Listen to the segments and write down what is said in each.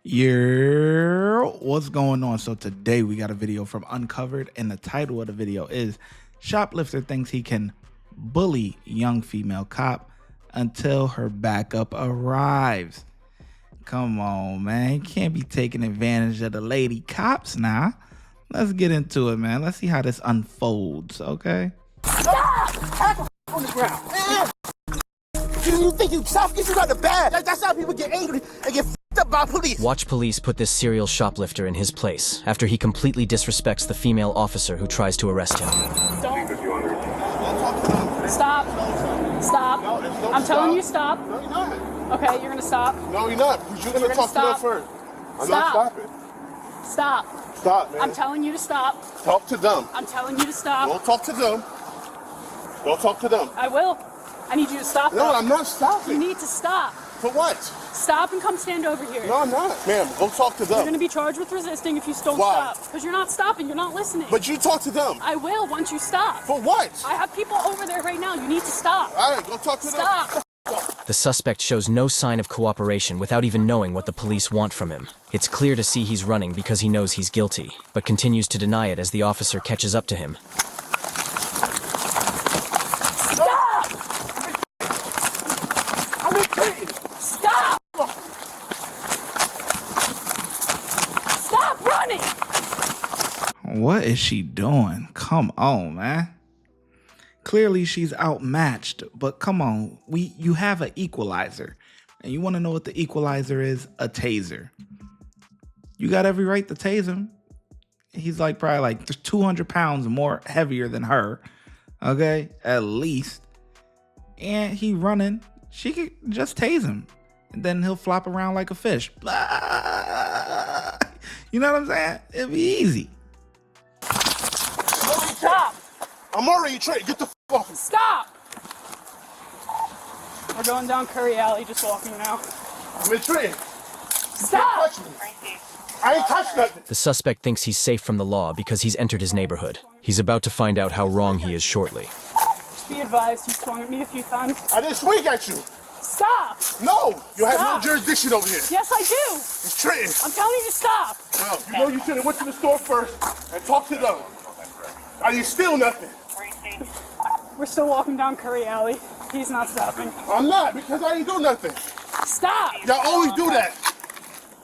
Yeah, what's going on? So today we got a video from Uncovered, and the title of the video is Shoplifter thinks he can bully young female cop until her backup arrives. Come on, man. You can't be taking advantage of the lady cops now. Let's get into it, man. Let's see how this unfolds, okay? Stop! On the ground. You think you tough? Get you out the bag. That's how people get angry and get f***ed up by police. Watch police put this serial shoplifter in his place after he completely disrespects the female officer who tries to arrest him. Don't. Stop. Stop. No, I'm telling you stop. No, you're not. Okay, you're gonna stop. No, you're not. Because you're going to talk to them first. I'm not stopping. Stop. Stop, man. I'm telling you to stop. Talk to them. I'm telling you to stop. Don't talk to them. Don't talk to them. I will. I need you to stop. No, though. I'm not stopping. You need to stop. For what? Stop and come stand over here. No, I'm not. Ma'am, go talk to them. You're gonna be charged with resisting if you don't Why? stop. Because you're not stopping. You're not listening. But you talk to them. I will once you stop. For what? I have people over there right now. You need to stop. All right, go talk to Stop. them. The suspect shows no sign of cooperation without even knowing what the police want from him. It's clear to see he's running because he knows he's guilty, but continues to deny it as the officer catches up to him. Stop! I'm in prison. Stop! Stop running! What is she doing? Come on, man. Clearly she's outmatched, but come on, you have an equalizer. And you want to know what the equalizer is? A taser. You got every right to tase him. He's probably like 200 pounds more heavier than her. Okay, at least. And he running. She could just tase him. And then he'll flop around like a fish. Blah. You know what I'm saying? It'd be easy. Stop! I'm already trained. Get the f off me. Stop! We're going down Curry Alley, just walking now. I'm in train. Stop! Touch me. I ain't touched nothing. The suspect thinks he's safe from the law because he's entered his neighborhood. He's about to find out how wrong he is shortly. Just be advised, you swung at me a few times. I didn't swing at you. Stop! No, you have no Stop. jurisdiction over here. Yes, I do! It's Trenton. I'm telling you to stop! Well, you know you should have went to the store first and talked to them. I didn't steal nothing. We're still walking down Curry Alley. He's not stopping. I'm not, because I didn't do nothing. Stop! Y'all always do that.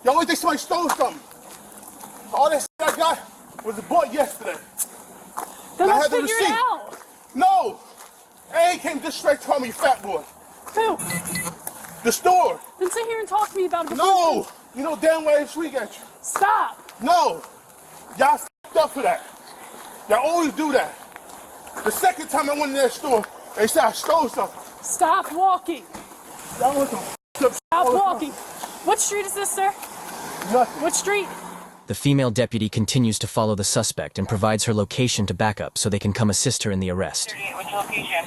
Y'all always think somebody stole something. All that shit I got was bought yesterday. Then I let's had the figure it receipt. out! No! A came just straight to me, fat boy. Who? The store. Then sit here and talk to me about it. No! You know damn well I didn't swing at you. Stop! No! Y'all f***ed up for that. Y'all always do that. The second time I went in that store, they said I stole something. Stop walking! Y'all want some f***ed up Stop all the time. walking! What street is this, sir? Nothing. What street? The female deputy continues to follow the suspect and provides her location to backup so they can come assist her in the arrest. Which location?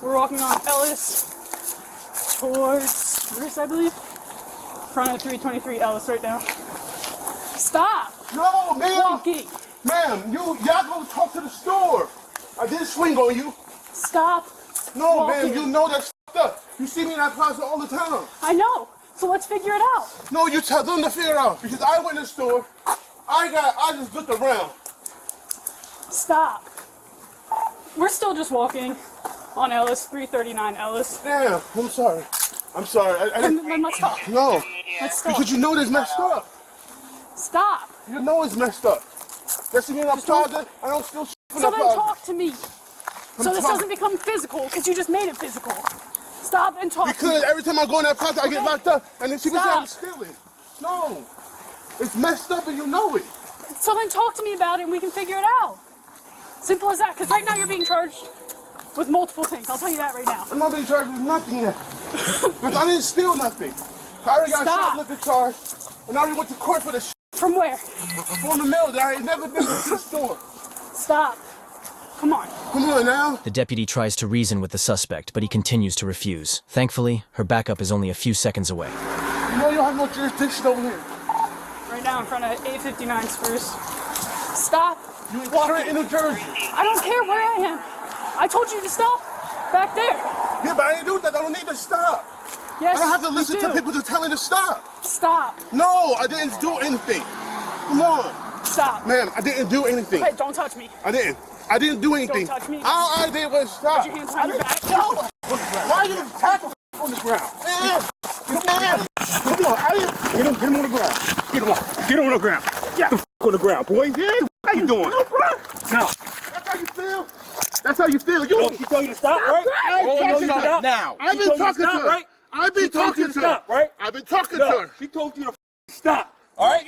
We're walking on Ellis towards Spruce, I believe. Front of 323 Ellis right now. Stop! No, ma'am. Walking! Ma'am, y'all go talk to the store. I didn't swing on you. Stop! No, walking. ma'am, you know that's f***ed up. You see me in that closet all the time. I know! So let's figure it out! No, you tell them to figure it out. Because I went in the store, I just looked around. Stop! We're still just walking on Ellis, 339 Ellis. Damn, I'm sorry. I'm sorry. I didn't. Then let's talk. No, Let's talk. because you know it's messed up. Stop! You know it's messed up. That's mean I'm closet. I don't steal shit from So the then closet. talk to me. So this doesn't become physical, because you just made it physical. Stop and talk to Because me. every time I go in that closet, I get locked up, and then people say I'm Stop. stealing. No, it's messed up, and you know it. So then talk to me about it and we can figure it out. Simple as that, because right now you're being charged with multiple things. I'll tell you that right now. I'm not being charged with nothing yet. Because I didn't steal nothing. I already got a Stop. shoplifting charge, and I already went to court for the shit From where? from the mail that I ain't never been to the store. Stop. Come on. Come on now. The deputy tries to reason with the suspect, but he continues to refuse. Thankfully, her backup is only a few seconds away. You know you don't have no jurisdiction over here. Right now in front of 859 Spruce. Stop. You in walking. Trenton, New Jersey. I don't care where I am. I told you to stop. Back there. Yeah, but I ain't do that. I don't need to stop. Yes, I don't have to you listen to do. people to tell me to stop. Stop. No, I didn't do anything. Come on. Stop. Ma'am, I didn't do anything. Hey, don't touch me. I didn't do anything. Don't touch me. All I did was stop. Put your hands behind your back. No. Why are you tackling on the ground? Come on. Get him on the ground. Get him on the ground. Yeah. On the ground, boy. Yeah. How you doing? No. That's how you feel. That's how you feel. You. She told you to stop, right? Stop now. I've been talking to her. Right? I've been talking to her. Stop, right? I've been talking to her. She told you to stop. All right?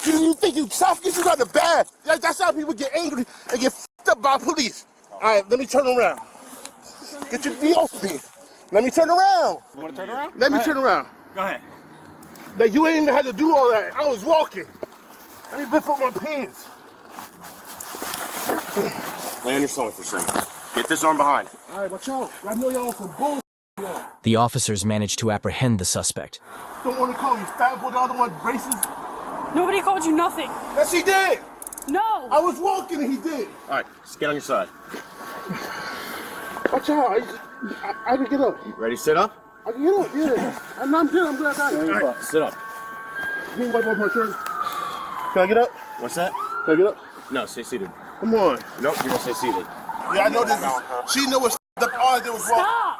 You think you tough? You got the bad. That's how people get angry and get f***ed up by police. All right, let me turn around. Get your feet off me. Let me turn around. You want to turn around? Let me turn around. Go ahead. Like, you ain't even had to do all that. I was walking. Let me lift up my pants. Lay on your stomach for a second. Get this arm behind. All right, watch out. I know y'all some bull. The officers managed to apprehend the suspect. Don't want to call you fat boy, the other one racist. Nobody called you nothing. Yes, he did. No. I was walking and he did. All right, just get on your side. Watch out. I can get up. Ready to sit up? I can get up, yeah. I'm good. I'm glad I got it. All right, sit up. Can you wipe off my shirt? Can I get up? What's that? Can I get up? No, stay seated. Come on. Nope, you're going to stay seated. Yeah, I know this is, she knows what's the odds that was wrong. Stop.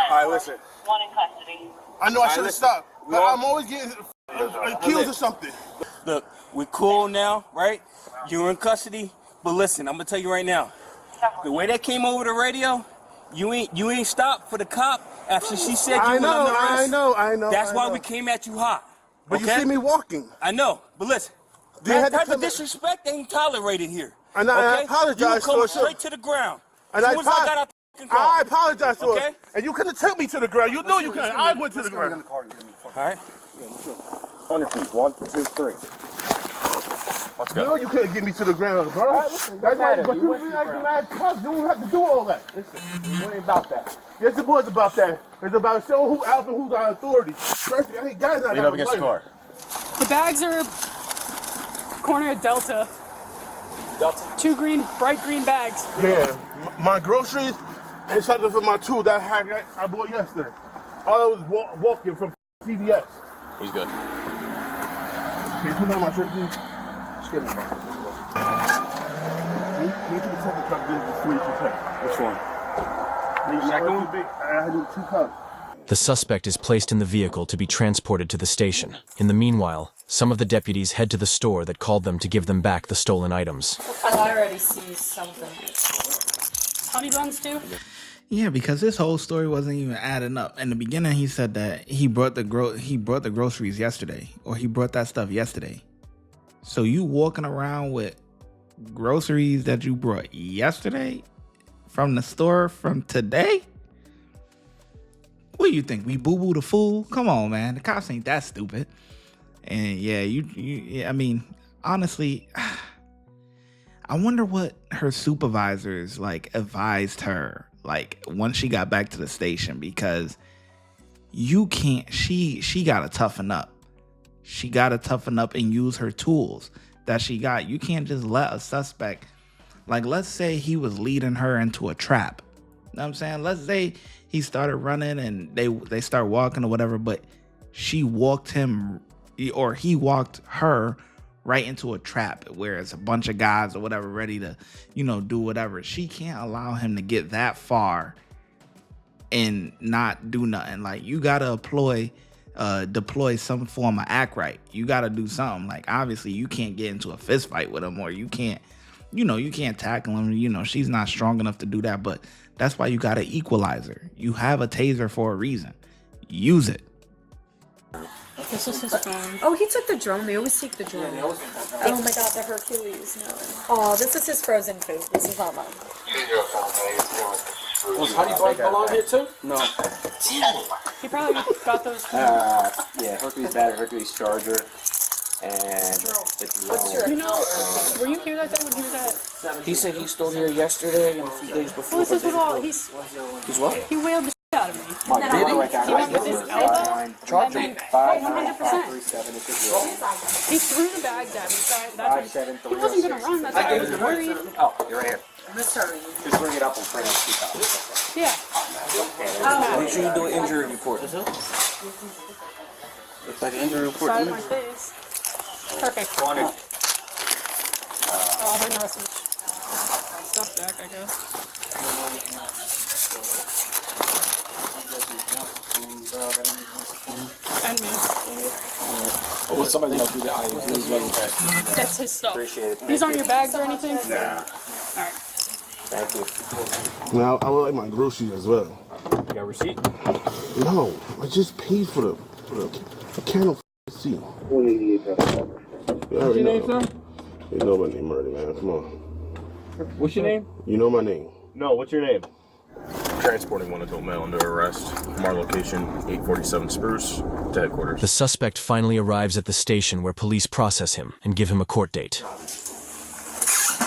All right, listen. One in custody. I know I should have listen. stopped, but Well, I'm always getting accused of something. Look, we're cool now, right? You're in custody, but listen, I'm going to tell you right now. The way that came over the radio, you ain't stopped for the cop after she said you were under arrest. I know. That's why we came at you hot. But okay? you see me walking. I know, but listen. You had That to type of come in- disrespect ain't tolerated here. And I okay? apologize You for come it, too. straight to the ground. And as soon as I got out the fucking car. I apologize to Okay? her. And you couldn't take me to the ground. You know you couldn't. I went to the ground. All right. On your feet. 1, 2, 3. Let's go. You know you couldn't get me to the ground, bro. That's why, but you like the last cop. You don't have to do all that. Listen, it ain't about that. Yes, it was about that. It's about showing who alpha, who's our authority. First, I think guys not Lean up against the car. The bags are corner of Delta. Delta. 2 bright green bags. Yeah, my groceries and something for my tool that I bought yesterday. All I was walking from CVS. He's good. Can you put on my shirt, please? Excuse me. Can you put the second cup in before you can take? Which one? The second one? I had 2 cups. The suspect is placed in the vehicle to be transported to the station. In the meanwhile, some of the deputies head to the store that called them to give them back the stolen items. I already see something. Honey buns too. Yeah, because this whole story wasn't even adding up. In the beginning, he said that he brought the groceries yesterday, or he brought that stuff yesterday. So you walking around with groceries that you brought yesterday from the store from today? What do you think? We boo-boo the fool? Come on, man. The cops ain't that stupid. And yeah, I mean, honestly, I wonder what her supervisors like advised her like once she got back to the station, because you can't, she gotta toughen up. She gotta toughen up and use her tools that she got. You can't just let a suspect, like let's say he was leading her into a trap. You know what I'm saying? Let's say he started running and they start walking or whatever, but she walked him, or he walked her right into a trap where it's a bunch of guys or whatever ready to, do whatever. She can't allow him to get that far and not do nothing. Like, you gotta deploy some form of act right. You gotta do something. Like, obviously you can't get into a fist fight with him, or you can't, you can't tackle him. She's not strong enough to do that, but that's why you gotta equalize her. You have a taser for a reason. Use it. This is his phone. Oh, he took the drone. They always take the drone. Oh my god, the Hercules. No. Oh, this is his frozen food. This is not mine. Was Honey Bun belong here too? No. He probably got those. Yeah, Hercules Battery, Hercules Charger, and the drone. Were you here that day when he was at? He said he stole here yesterday and a few days before. Well, this is what all he's He's what? he wailed the shit out of me. My baby? He went with his elbow Charge him. 100%. He threw the bags at me. So that's what he wasn't gonna run. That's why I was worried. Oh, you're right here. Mr. Just bring it up and print it. Yeah. Make sure you do an injury report. Looks like an injury report. Side of my face. Perfect. Oh, I'll bring the rest of the stuff back, I guess. And me. Oh, somebody else do that. That's his stuff. Appreciate it. These aren't your bags or anything? Nah. Alright. Thank you. Now, I would like my groceries as well. You got a receipt? No, I just paid for the I can't see. What's your name, sir? You know my name already, man. Come on. What's your name? You know my name. No, what's your name? Transporting one adult male under arrest from our location, 847 Spruce, to headquarters. The suspect finally arrives at the station where police process him and give him a court date. Let's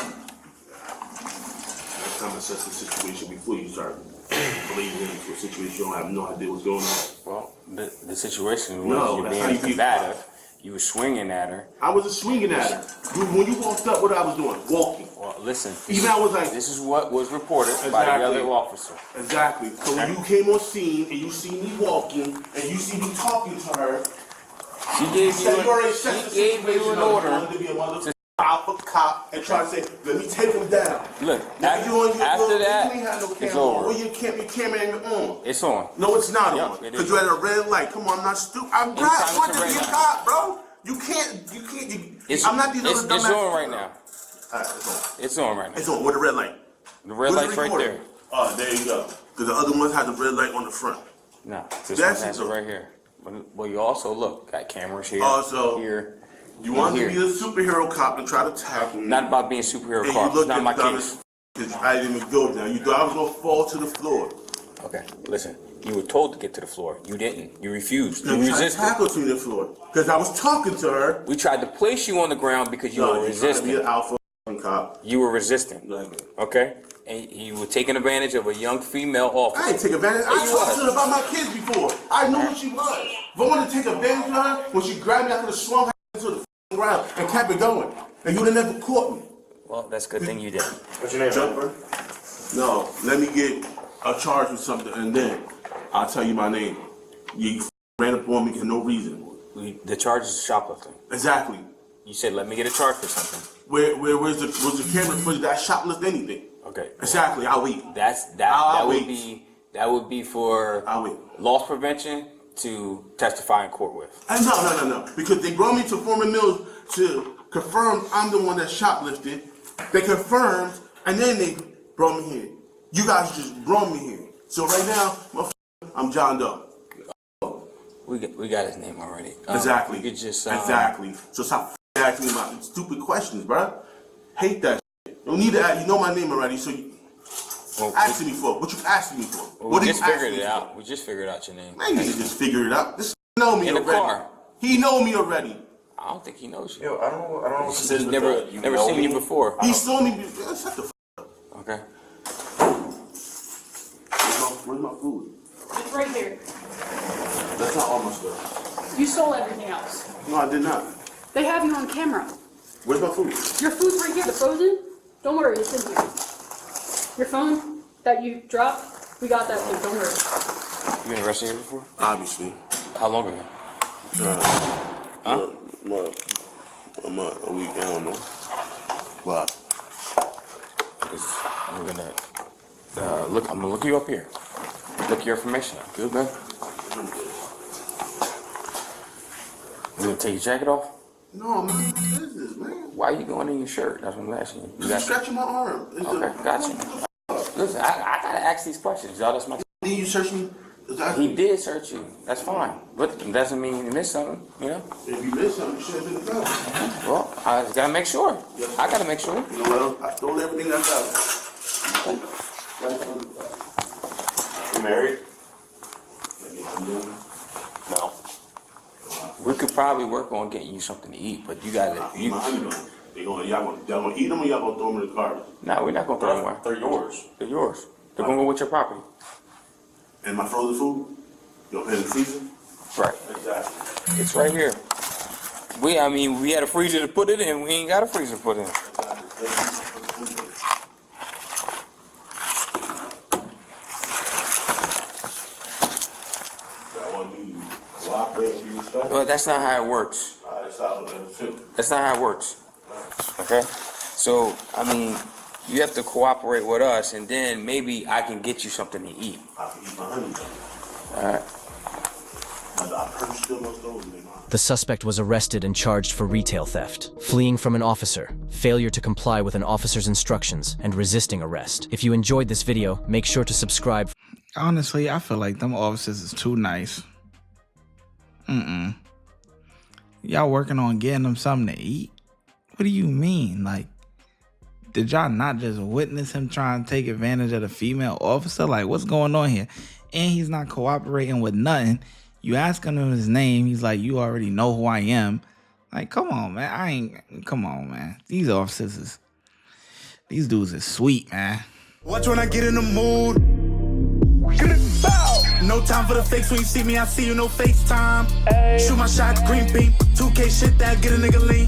come assess the situation before you start believing into a situation you don't have no idea what's going on. Well, the situation was No, you that's how being you keep- combative. You were swinging at her. I wasn't swinging at her. When you walked up, what I was doing? Walking. Well, listen. Even I was like, This is what was reported by the Exactly. other officer. exactly. So when you came on scene and you see me walking and you see me talking to her, She gave so you already you set the she gave you situation an up. order. You wanted to be a mother alpha cop and try to say, let me take him down. Look, Now after, you on your after little, that, you ain't had no it's camera on. over. Where your camera ain't on? It's on. No, it's not Yep, on. it is. Because you're at a red light. Come on, I'm not stupid. I'm Anytime not. I want it's to a be a red light. cop, bro. You can't. I'm not these other It's dumbass. on right now. Alright, it's on. It's on right now. It's on. Where the red light? The red Where's the light's right recorder? there. Oh, there you go. Because the other ones had the red light on the front. No, this That's one has it. it right here. But you also look, got cameras here, Also, here. You wanted here. to be a superhero cop and try to tackle me. Not about being superhero and car. you It's looked not at my the case. because I didn't even go down. You thought I was going to fall to the floor. Okay, listen. You were told to get to the floor. You didn't. You refused. You You tried to resisted. tackle to the floor. Because I was talking to her. We tried to place you on the ground because you were You tried to be resisting. an alpha cop. You were resisting. Like, Okay? And you were taking advantage of a young female I officer. ain't take advantage. I you talked was. to her about my kids before. I knew what she was. If I wanted to take advantage of her, when she grabbed me, I could have swung her into the ground and kept it going. And you would have never caught me. Well, that's a good thing you did. What's your name, Jumper? No, let me get a charge with something and then I'll tell you my name. You ran up on me for no reason. The charge is shoplifting. Exactly. You said, let me get a charge for something. Where's the camera footage that I shoplift anything? Okay. Exactly, I'll wait. That I'll would be for I'll wait. loss prevention to testify in court with. No. Because they brought me to Foreman Mills to confirm I'm the one that shoplifted. They confirmed, and then they brought me here. You guys just brought me here. So right now, I'm John Doe. We got his name already. Exactly. You could just exactly. So stop asking me about stupid questions, bruh. Hate that shit. Don't need to ask. You know my name already, so you asking me for what you asking me for? What we are just you asking figured me it for? out. We just figured out your name. Man, you just figured it out. This know me In the already. car. He know me already. I don't think he knows you. Yo, I don't know what this is. He's but never you never know seen me? you before. He saw me. Shut the f up. Okay. Where's my food? It's right here. That's not all my stuff. You stole everything else. No, I did not. They have you on camera. Where's my food? Your food's right here, the frozen. Don't worry, it's in here. Your phone that you dropped, we got that too, don't worry. You been arrested here before? Obviously. How long ago? A week, I don't know. Wow. We're gonna look. I'm gonna look you up here. Look your information up. Good, man. You gonna take your jacket off? No, I'm not in business, man. Why are you going in your shirt? That's what I'm asking you. You You're scratching my arm. Okay, got you. Listen, I gotta ask these questions, y'all. That's my. Did you search me? He did search you. That's fine, but it doesn't mean you missed something. You know. If you missed something, you should have been found. Well, I just gotta make sure. I gotta make sure. You know what? I stole everything that's out. You married? No. We could probably work on getting you something to eat, but you gotta. Y'all gonna eat them or y'all gonna throw them in the garbage? No, we're not gonna throw them away. They're yours. They're yours. They're gonna go with your property. And my frozen food? You gonna put it in the freezer? Right. Exactly. It's right here. I mean, we had a freezer to put it in. We ain't got a freezer to put in. Well, that's not how it works. That's not how it works. Okay? So, I mean, you have to cooperate with us, and then maybe I can get you something to eat. Alright. The suspect was arrested and charged for retail theft, fleeing from an officer, failure to comply with an officer's instructions, and resisting arrest. If you enjoyed this video, make sure to subscribe. Honestly, I feel like them officers is too nice. Y'all working on getting them something to eat? What do you mean? Like, did y'all not just witness him trying to take advantage of the female officer? Like, what's going on here? And he's not cooperating with nothing. You asking him his name, he's like, you already know who I am. Like, come on, man. Come on, man. These officers these dudes is sweet, man. Watch when I get in the mood. No time for the fakes. When you see me, I see you, no FaceTime. Shoot my shot, green beam. 2K shit that get a nigga lean.